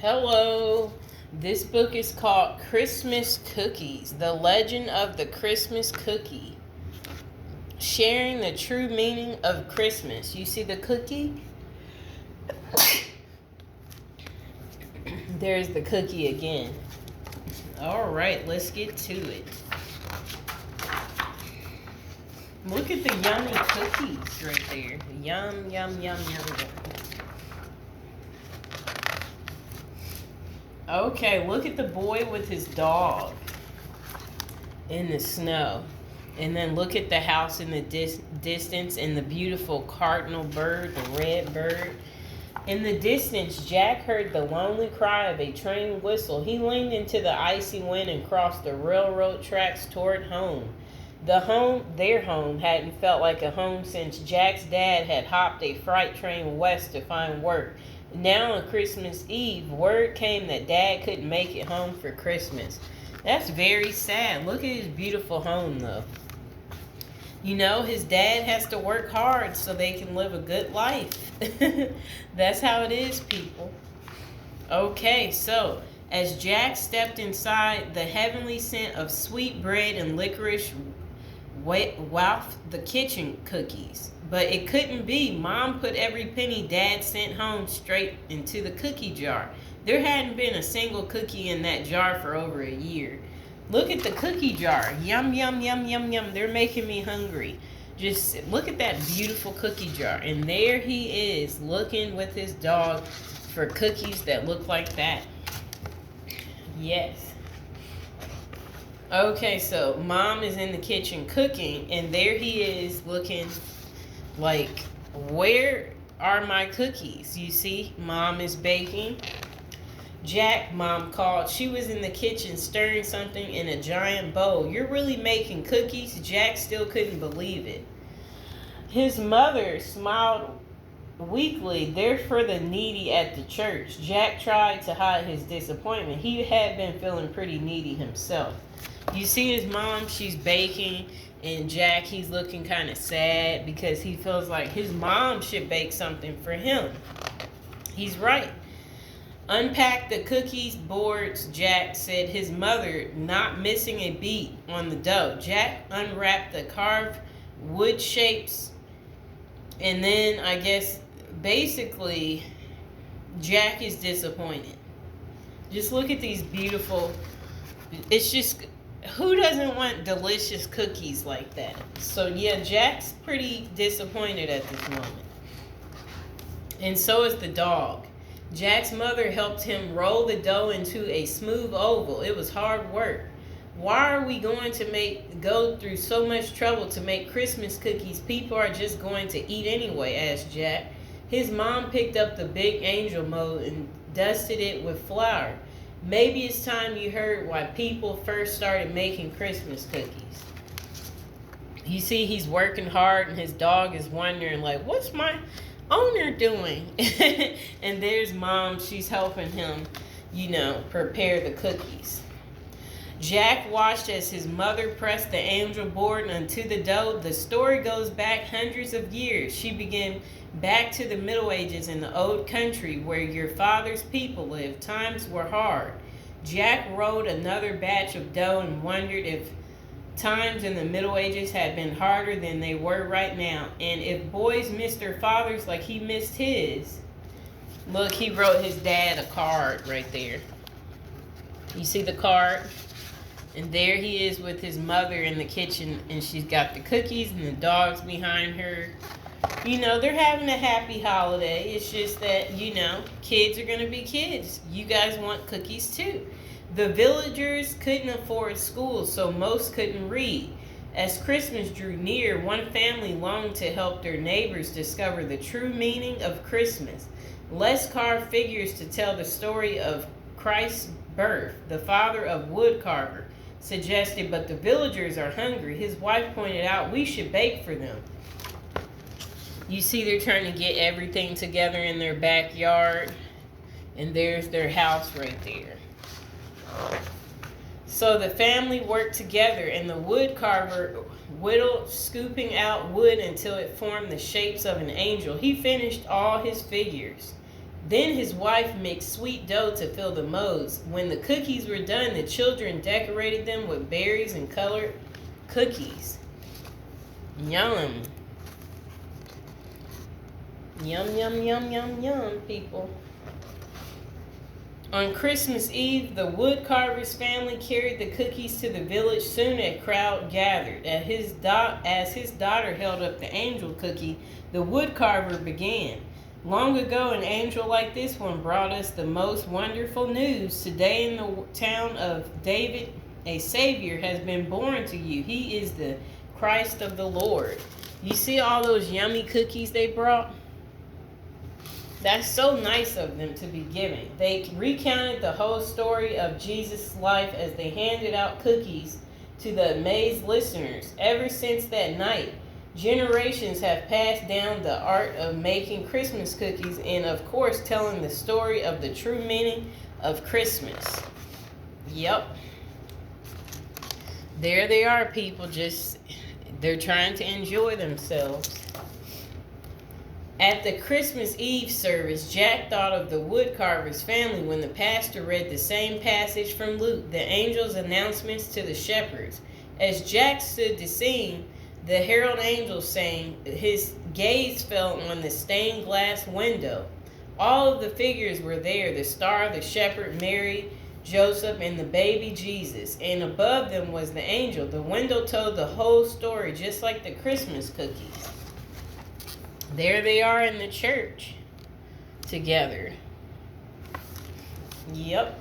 Hello. This book is called Christmas Cookies, The Legend of the Christmas Cookie. Sharing the true meaning of Christmas. You see the cookie? There's the cookie again. All right, let's get to it. Look at the yummy cookies right there. Yum, yum, yum, yum, yum. Okay, look at the boy with his dog in the snow. And then look at the house in the distance and the beautiful cardinal bird, the red bird. In the distance, Jack heard the lonely cry of a train whistle. He leaned into the icy wind and crossed the railroad tracks toward home. Their home, hadn't felt like a home since Jack's dad had hopped a freight train west to find work. Now on Christmas Eve, word came that Dad couldn't make it home for Christmas. That's very sad. Look at his beautiful home, though. You know, his dad has to work hard so they can live a good life. That's how it is, people. Okay, so as Jack stepped inside, the heavenly scent of sweet bread and licorice wafted the kitchen cookies. But it couldn't be. Mom put every penny Dad sent home straight into the cookie jar. There hadn't been a single cookie in that jar for over a year. Look at the cookie jar. Yum, yum, yum, yum, yum. They're making me hungry. Just look at that beautiful cookie jar. And there he is, looking with his dog for cookies that look like that. Yes. Okay, so Mom is in the kitchen cooking, and there he is looking like, where are my cookies? You see, Mom is baking. Jack, Mom called. She was in the kitchen stirring something in a giant bowl. You're really making cookies? Jack still couldn't believe it. His mother smiled weakly. They're for the needy at the church. Jack tried to hide his disappointment. He had been feeling pretty needy himself. You see his mom, she's baking, and Jack, he's looking kind of sad because he feels like his mom should bake something for him. He's right. Unpack the cookies boards, Jack said, his mother not missing a beat on the dough. Jack unwrapped the carved wood shapes, and then I guess basically Jack is disappointed. Just look at these beautiful, it's just, who doesn't want delicious cookies like that? So yeah, Jack's pretty disappointed at this moment. And so is the dog. Jack's mother helped him roll the dough into a smooth oval. It was hard work. Why are we going to go through so much trouble to make Christmas cookies people are just going to eat anyway? Asked Jack. His mom picked up the big angel mold and dusted it with flour. Maybe it's time you heard why people first started making Christmas cookies. You see, he's working hard, and his dog is wondering, like, what's my owner doing? And there's Mom. She's helping him, prepare the cookies. Jack watched as his mother pressed the angel board onto the dough. The story goes back hundreds of years. She began back to the Middle Ages in the old country where your father's people lived. Times were hard. Jack rolled another batch of dough and wondered if times in the Middle Ages had been harder than they were right now. And if boys missed their fathers like he missed his. Look, he wrote his dad a card right there. You see the card? And there he is with his mother in the kitchen, and she's got the cookies and the dogs behind her. They're having a happy holiday. It's just that, kids are going to be kids. You guys want cookies too. The villagers couldn't afford school, so most couldn't read. As Christmas drew near, one family longed to help their neighbors discover the true meaning of Christmas. Let's carve figures to tell the story of Christ's birth. The father of Wood Carver suggested, but the villagers are hungry. His wife pointed out, we should bake for them. You see, they're trying to get everything together in their backyard, and there's their house right there. So the family worked together, and the wood carver whittled, scooping out wood until it formed the shapes of an angel. He finished all his figures. Then his wife mixed sweet dough to fill the molds. When the cookies were done, the children decorated them with berries and colored cookies. Yum. Yum, yum, yum, yum, yum, people. On Christmas Eve, the Wood Carvers family carried the cookies to the village. Soon a crowd gathered. As his daughter held up the angel cookie, the wood carver began. Long ago, an angel like this one brought us the most wonderful news. Today in the town of David, a Savior has been born to you. He is the Christ of the Lord. You see all those yummy cookies they brought? That's so nice of them to be giving. They recounted the whole story of Jesus' life as they handed out cookies to the amazed listeners. Ever since that night, generations have passed down the art of making Christmas cookies and, of course, telling the story of the true meaning of Christmas. Yep. There they are, people. They're trying to enjoy themselves. At the Christmas Eve service, Jack thought of the Wood Carvers family when the pastor read the same passage from Luke, the angel's announcements to the shepherds. As Jack stood to sing, the herald angel sang. His gaze fell on the stained glass window. All of the figures were there: the star, the shepherd, Mary, Joseph, and the baby Jesus. And above them was the angel. The window told the whole story, just like the Christmas cookies. There they are in the church together. Yep.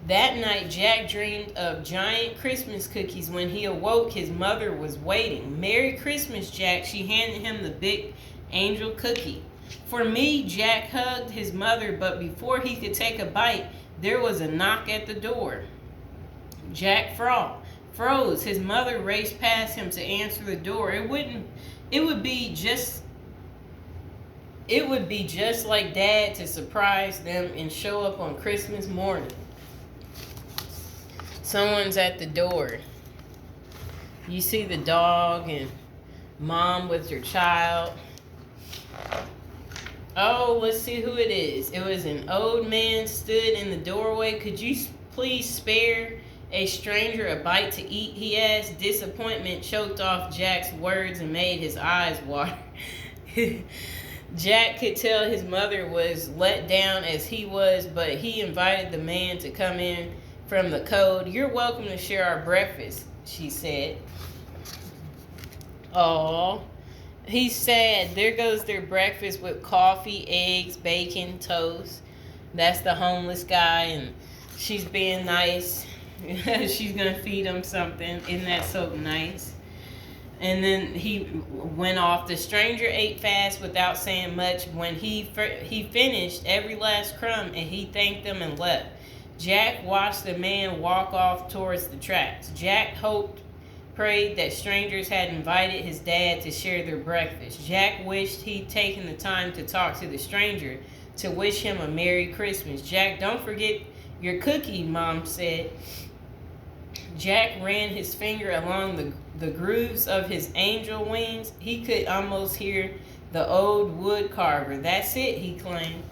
That night, Jack dreamed of giant Christmas cookies. When he awoke, his mother was waiting. "Merry Christmas, Jack." She handed him the big angel cookie. "For me," Jack hugged his mother, but before he could take a bite, there was a knock at the door. Jack froze. His mother raced past him to answer the door. It would be just like Dad to surprise them and show up on Christmas morning. Someone's at the door. You see the dog and Mom with her child. Oh, let's see who it is. It was an old man stood in the doorway. "Could you please spare a stranger a bite to eat?" he asked. Disappointment choked off Jack's words and made his eyes water. Jack could tell his mother was let down as he was, but he invited the man to come in from the code. "You're welcome to share our breakfast," she said. Oh, he's sad. There goes their breakfast with coffee, eggs, bacon, toast. That's the homeless guy, and she's being nice. She's gonna feed him something. Isn't that so nice? And then he went off. The stranger ate fast without saying much. When he finished every last crumb, and he thanked them and left. Jack watched the man walk off towards the tracks. Jack prayed that strangers had invited his dad to share their breakfast. Jack wished he'd taken the time to talk to the stranger to wish him a Merry Christmas. "Jack, don't forget your cookie," Mom said. Jack ran his finger along the grooves of his angel wings. He could almost hear the old wood carver. "That's it," he claimed.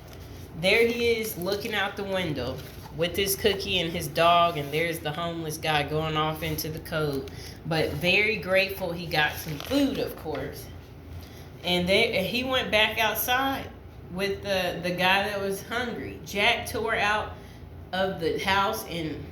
There he is looking out the window with his cookie and his dog, and there's the homeless guy going off into the cove. But very grateful he got some food, of course. And he went back outside with the guy that was hungry. Jack tore out of the house and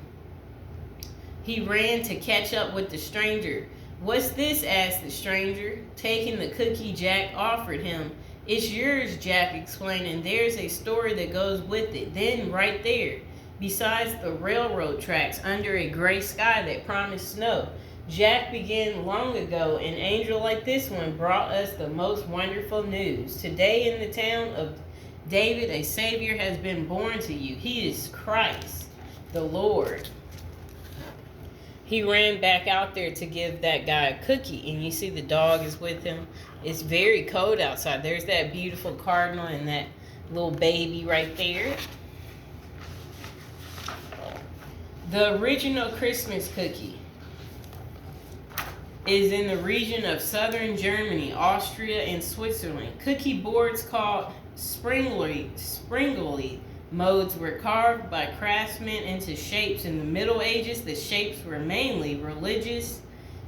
he ran to catch up with the stranger. "What's this?" asked the stranger, taking the cookie Jack offered him. "It's yours," Jack explained, "and there's a story that goes with it." Then right there, besides the railroad tracks under a gray sky that promised snow, Jack began. "Long ago, an angel like this one brought us the most wonderful news. Today in the town of David, a Savior has been born to you. He is Christ, the Lord." He ran back out there to give that guy a cookie, and you see the dog is with him. It's very cold outside. There's that beautiful cardinal and that little baby right there. The original Christmas cookie. is in the region of southern Germany, Austria, and Switzerland. Cookie boards called springly modes were carved by craftsmen into shapes. In the Middle Ages, the shapes were mainly religious.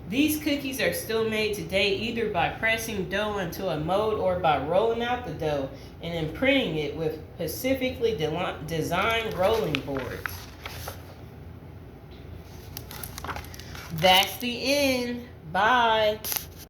These cookies are still made today either by pressing dough into a mold or by rolling out the dough and imprinting it with specifically designed rolling boards. That's the end. Bye.